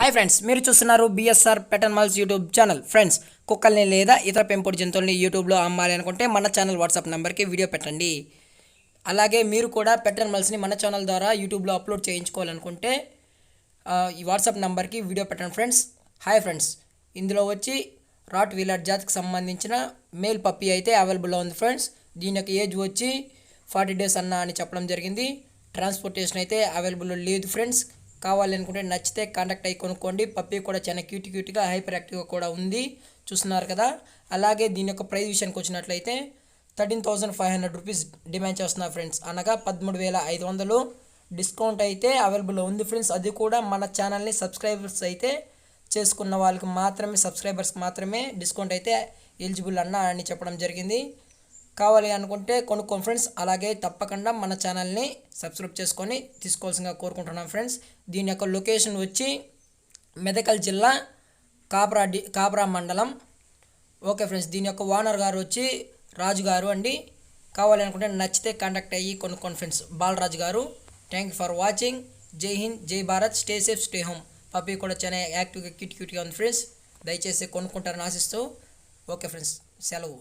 Hi friends, మీరు చూస్తున్నారు BSR pet and malls YouTube channel. Friends, కుక్కల్ని లేదా ఇతర పెంపుడు జంతువుల్ని యూట్యూబ్లో అమ్మాలి అనుకుంటే మన ఛానల్ వాట్సాప్ నెంబర్కి వీడియో పెట్టండి. అలాగే మీరు కూడా పెట్ అండ్ మాల్స్ని మన ఛానల్ ద్వారా యూట్యూబ్లో అప్లోడ్ చేయించుకోవాలనుకుంటే ఈ వాట్సాప్ నెంబర్కి వీడియో పెట్టండి ఫ్రెండ్స్. హాయ్ ఫ్రెండ్స్, ఇందులో వచ్చి రాట్ వీలర్ జాతికి సంబంధించిన మేల్ పప్పీ అయితే అవైలబుల్లో ఉంది ఫ్రెండ్స్. దీని యొక్క ఏజ్ వచ్చి 40 days అని చెప్పడం జరిగింది. ట్రాన్స్పోర్టేషన్ అయితే అవైలబుల్లో లేదు ఫ్రెండ్స్. కావాలి అనుకుంటే నచ్చితే కాంటాక్ట్ అయ్యి కొనుక్కోండి. పప్పీ కూడా చాలా క్యూట్గా హైపర్ యాక్టివ్గా కూడా ఉంది, చూస్తున్నారు కదా. అలాగే దీని యొక్క ప్రైస్ విషయానికి వచ్చినట్లయితే 13,500 రూపీస్ డిమాండ్ చేస్తున్నారు ఫ్రెండ్స్, అనగా 13,500 డిస్కౌంట్ అయితే అవైలబుల్లో ఉంది ఫ్రెండ్స్. అది కూడా మన ఛానల్ని సబ్స్క్రైబర్స్ అయితే చేసుకున్న వాళ్ళకి మాత్రమే, సబ్స్క్రైబర్స్కి మాత్రమే డిస్కౌంట్ అయితే ఎలిజిబుల్ అని చెప్పడం జరిగింది. కావాలి అనుకుంటే కొనుక్కోండి ఫ్రెండ్స్. అలాగే తప్పకుండా మన ఛానల్ని సబ్స్క్రైబ్ చేసుకొని తీసుకోవాల్సిందిగా కోరుకుంటున్నాం ఫ్రెండ్స్. దీని యొక్క లొకేషన్ వచ్చి మెదకల్ జిల్లా కాబ్రా మండలం. ఓకే ఫ్రెండ్స్, దీని యొక్క ఓనర్ గారు వచ్చి రాజు గారు అండి. కావాలి అనుకుంటే నచ్చితే కాంటాక్ట్ అయ్యి కొనుక్కోండి ఫ్రెండ్స్, బాలరాజు గారు. Thank you for watching. జై హింద్, జై Bharat, stay safe, stay home. Puppy కూడా చాలా యాక్టివ్గా క్యూట్గా ఉంది ఫ్రెండ్స్. దయచేసి కొనుక్కుంటారని ఆశిస్తూ ఓకే ఫ్రెండ్స్, సెలవు.